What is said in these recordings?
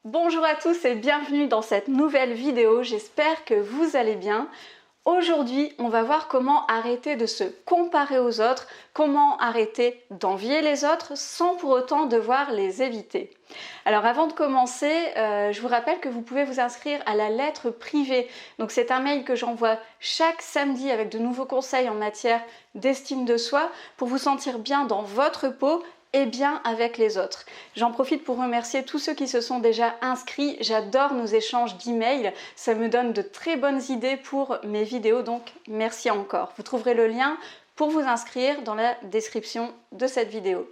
Bonjour à tous et bienvenue dans cette nouvelle vidéo, j'espère que vous allez bien. Aujourd'hui, on va voir comment arrêter de se comparer aux autres, comment arrêter d'envier les autres sans pour autant devoir les éviter. Alors avant de commencer, je vous rappelle que vous pouvez vous inscrire à la lettre privée. Donc c'est un mail que j'envoie chaque samedi avec de nouveaux conseils en matière d'estime de soi pour vous sentir bien dans votre peau et bien avec les autres. J'en profite pour remercier tous ceux qui se sont déjà inscrits. J'adore nos échanges d'emails. Ça me donne de très bonnes idées pour mes vidéos, donc merci encore. Vous trouverez le lien pour vous inscrire dans la description de cette vidéo.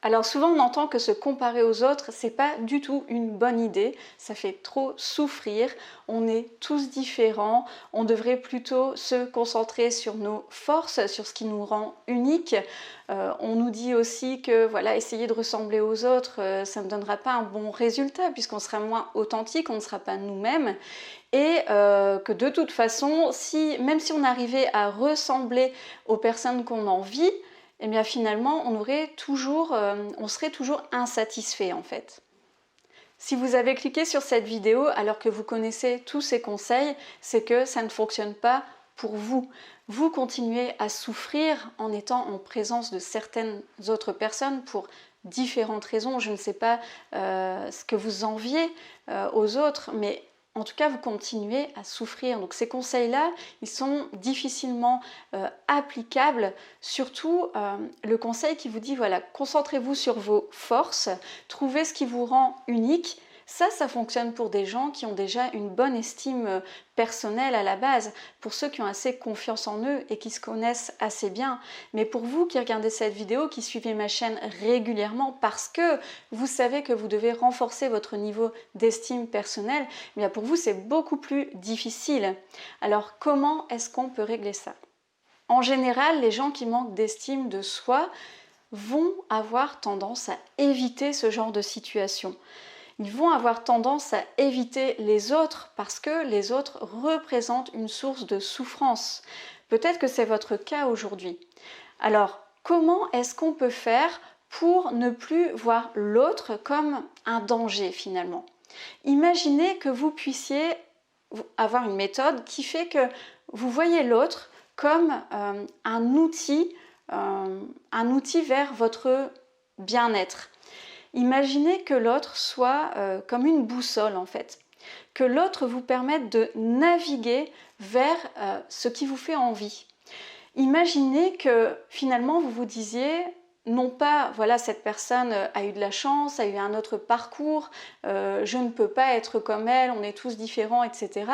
Alors souvent on entend que se comparer aux autres, c'est pas du tout une bonne idée, ça fait trop souffrir, on est tous différents, on devrait plutôt se concentrer sur nos forces, sur ce qui nous rend uniques. On nous dit aussi que voilà, essayer de ressembler aux autres, ça ne donnera pas un bon résultat puisqu'on sera moins authentique, on ne sera pas nous-mêmes. Et que de toute façon, même si on arrivait à ressembler aux personnes qu'on envie, et bien finalement on serait toujours insatisfait en fait. Si vous avez cliqué sur cette vidéo alors que vous connaissez tous ces conseils, c'est que ça ne fonctionne pas pour vous. Vous continuez à souffrir en étant en présence de certaines autres personnes pour différentes raisons. Je ne sais pas ce que vous enviez aux autres, mais en tout cas, vous continuez à souffrir. Donc ces conseils-là, ils sont difficilement applicables. Surtout le conseil qui vous dit, voilà, concentrez-vous sur vos forces, trouvez ce qui vous rend unique. Ça fonctionne pour des gens qui ont déjà une bonne estime personnelle à la base, pour ceux qui ont assez confiance en eux et qui se connaissent assez bien. Mais pour vous qui regardez cette vidéo, qui suivez ma chaîne régulièrement parce que vous savez que vous devez renforcer votre niveau d'estime personnelle, eh bien pour vous c'est beaucoup plus difficile. Alors comment est-ce qu'on peut régler ça? En général, les gens qui manquent d'estime de soi vont avoir tendance à éviter ce genre de situation. Ils vont avoir tendance à éviter les autres parce que les autres représentent une source de souffrance. Peut-être que c'est votre cas aujourd'hui. Alors, comment est-ce qu'on peut faire pour ne plus voir l'autre comme un danger finalement? Imaginez que vous puissiez avoir une méthode qui fait que vous voyez l'autre comme un outil vers votre bien-être. Imaginez que l'autre soit comme une boussole en fait, que l'autre vous permette de naviguer vers ce qui vous fait envie. Imaginez que finalement vous vous disiez, non pas voilà, cette personne a eu de la chance, a eu un autre parcours, je ne peux pas être comme elle, on est tous différents, etc.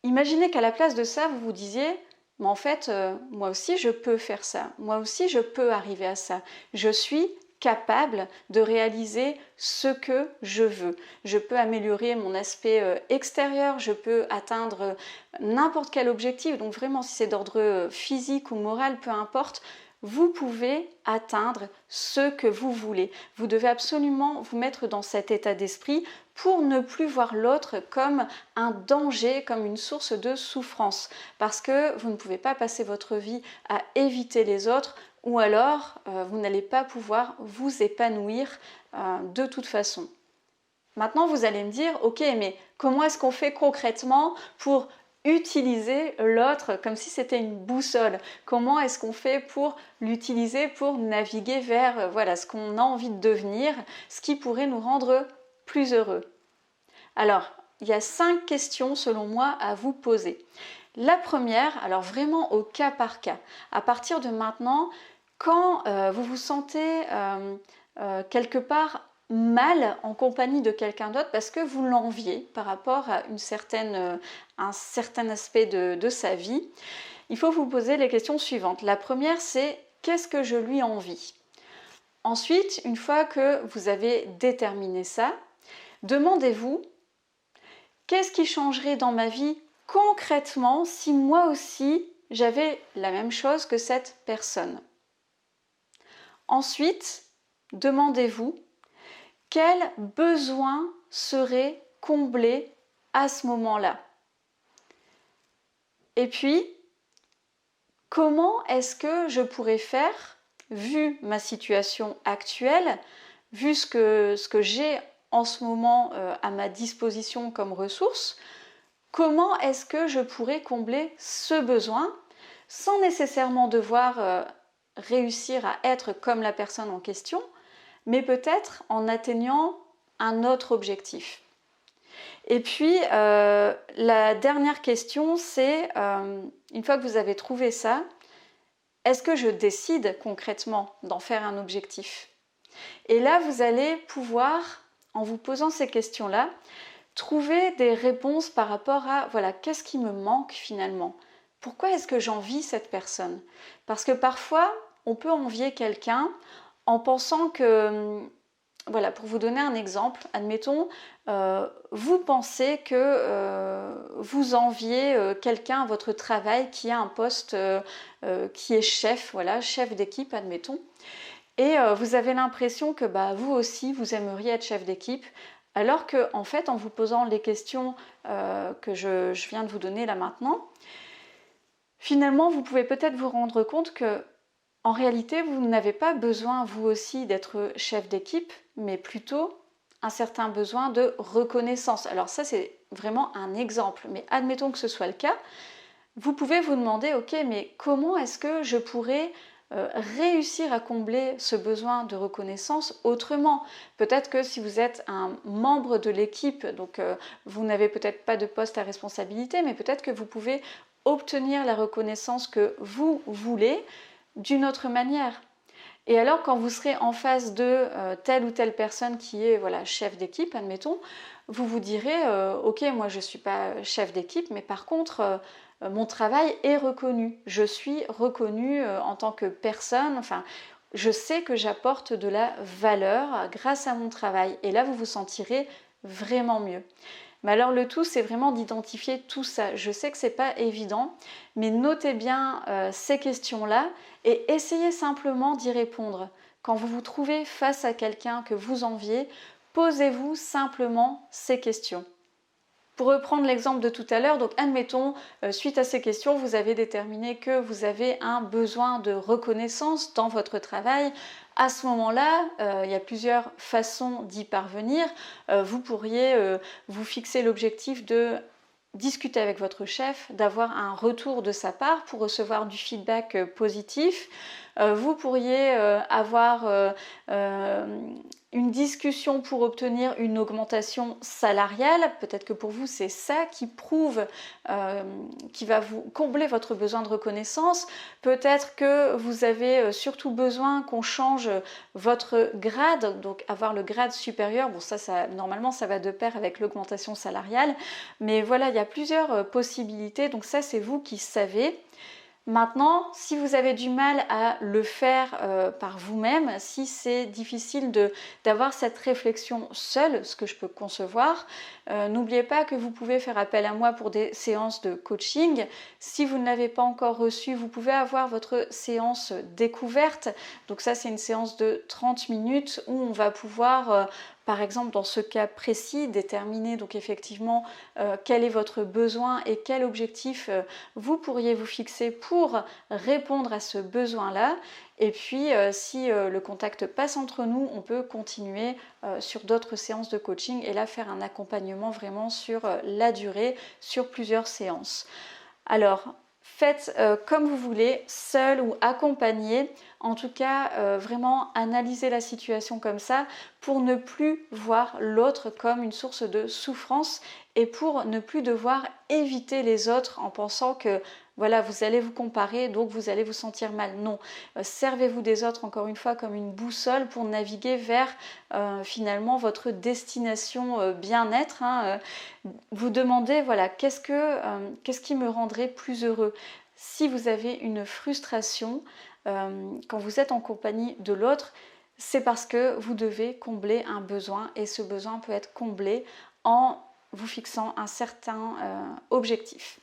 Imaginez qu'à la place de ça vous vous disiez, mais en fait moi aussi je peux faire ça, moi aussi je peux arriver à ça, je suis capable de réaliser ce que je veux. Je peux améliorer mon aspect extérieur, je peux atteindre n'importe quel objectif, donc vraiment si c'est d'ordre physique ou moral, peu importe, vous pouvez atteindre ce que vous voulez. Vous devez absolument vous mettre dans cet état d'esprit pour ne plus voir l'autre comme un danger, comme une source de souffrance, parce que vous ne pouvez pas passer votre vie à éviter les autres, ou alors vous n'allez pas pouvoir vous épanouir de toute façon. Maintenant vous allez me dire, ok, mais comment est-ce qu'on fait concrètement pour utiliser l'autre comme si c'était une boussole? Comment est-ce qu'on fait pour l'utiliser pour naviguer vers voilà, ce qu'on a envie de devenir, ce qui pourrait nous rendre plus heureux? Alors, il y a 5 questions selon moi à vous poser. La première, alors vraiment au cas par cas, à partir de maintenant, quand vous vous sentez quelque part mal en compagnie de quelqu'un d'autre parce que vous l'enviez par rapport à un certain aspect de sa vie, il faut vous poser les questions suivantes. La première, c'est qu'est-ce que je lui envie? Ensuite, une fois que vous avez déterminé ça, demandez-vous qu'est-ce qui changerait dans ma vie concrètement si moi aussi j'avais la même chose que cette personne? Ensuite, demandez-vous quel besoin serait comblé à ce moment-là? Et puis, comment est-ce que je pourrais faire, vu ma situation actuelle, vu ce que j'ai en ce moment à ma disposition comme ressource? Comment est-ce que je pourrais combler ce besoin sans nécessairement devoir réussir à être comme la personne en question, mais peut-être en atteignant un autre objectif? Et puis, la dernière question, c'est, une fois que vous avez trouvé ça, est-ce que je décide concrètement d'en faire un objectif? Et là, vous allez pouvoir, en vous posant ces questions-là, trouver des réponses par rapport à, voilà, qu'est-ce qui me manque finalement? Pourquoi est-ce que j'envie cette personne? Parce que parfois, on peut envier quelqu'un en pensant que, voilà, pour vous donner un exemple, admettons, vous pensez que vous enviez quelqu'un à votre travail qui a un poste qui est chef, voilà, chef d'équipe, admettons, et vous avez l'impression que vous aussi, vous aimeriez être chef d'équipe, alors que, en fait, en vous posant les questions que je viens de vous donner là maintenant, finalement, vous pouvez peut-être vous rendre compte que en réalité, vous n'avez pas besoin, vous aussi, d'être chef d'équipe, mais plutôt un certain besoin de reconnaissance. Alors ça, c'est vraiment un exemple, mais admettons que ce soit le cas, vous pouvez vous demander, ok, mais comment est-ce que je pourrais réussir à combler ce besoin de reconnaissance autrement? Peut-être que si vous êtes un membre de l'équipe, donc vous n'avez peut-être pas de poste à responsabilité, mais peut-être que vous pouvez obtenir la reconnaissance que vous voulez d'une autre manière. Et alors, quand vous serez en face de telle ou telle personne qui est, voilà, chef d'équipe, admettons, vous vous direz ok, moi je ne suis pas chef d'équipe, mais par contre mon travail est reconnu. Je suis reconnue en tant que personne, enfin, je sais que j'apporte de la valeur grâce à mon travail. Et là, vous vous sentirez vraiment mieux. Mais alors le tout, c'est vraiment d'identifier tout ça. Je sais que c'est pas évident, mais notez bien ces questions-là et essayez simplement d'y répondre. Quand vous vous trouvez face à quelqu'un que vous enviez, posez-vous simplement ces questions. Pour reprendre l'exemple de tout à l'heure, donc admettons, suite à ces questions, vous avez déterminé que vous avez un besoin de reconnaissance dans votre travail. À ce moment-là, il y a plusieurs façons d'y parvenir. Vous pourriez vous fixer l'objectif de discuter avec votre chef, d'avoir un retour de sa part pour recevoir du feedback positif. Vous pourriez avoir une discussion pour obtenir une augmentation salariale. Peut-être que pour vous, c'est ça qui prouve, qui va vous combler votre besoin de reconnaissance. Peut-être que vous avez surtout besoin qu'on change votre grade, donc avoir le grade supérieur. Bon, ça normalement, ça va de pair avec l'augmentation salariale. Mais voilà, il y a plusieurs possibilités. Donc ça, c'est vous qui savez. Maintenant, si vous avez du mal à le faire par vous-même, si c'est difficile d'avoir cette réflexion seule, ce que je peux concevoir, n'oubliez pas que vous pouvez faire appel à moi pour des séances de coaching. Si vous ne l'avez pas encore reçu, vous pouvez avoir votre séance découverte. Donc ça, c'est une séance de 30 minutes où on va pouvoir par exemple, dans ce cas précis, déterminer donc effectivement quel est votre besoin et quel objectif vous pourriez vous fixer pour répondre à ce besoin-là. Et puis, si le contact passe entre nous, on peut continuer sur d'autres séances de coaching et là faire un accompagnement vraiment sur la durée, sur plusieurs séances. Alors, faites comme vous voulez, seul ou accompagné. En tout cas, vraiment analysez la situation comme ça pour ne plus voir l'autre comme une source de souffrance et pour ne plus devoir éviter les autres en pensant que voilà, vous allez vous comparer, donc vous allez vous sentir mal. Non, servez-vous des autres encore une fois comme une boussole pour naviguer vers finalement votre destination bien-être. Vous demandez, voilà, qu'est-ce qui me rendrait plus heureux? Si vous avez une frustration quand vous êtes en compagnie de l'autre, c'est parce que vous devez combler un besoin et ce besoin peut être comblé en vous fixant un certain objectif.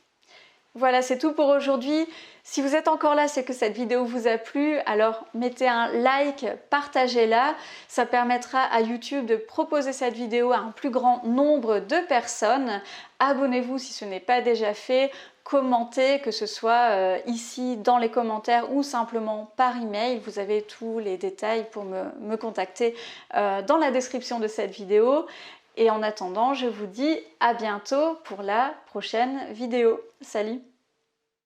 Voilà, c'est tout pour aujourd'hui. Si vous êtes encore là, c'est que cette vidéo vous a plu. Alors mettez un like, partagez-la. Ça permettra à YouTube de proposer cette vidéo à un plus grand nombre de personnes. Abonnez-vous si ce n'est pas déjà fait. commenter, que ce soit ici dans les commentaires ou simplement par email. Vous avez tous les détails pour me contacter dans la description de cette vidéo. Et en attendant, je vous dis à bientôt pour la prochaine vidéo. Salut!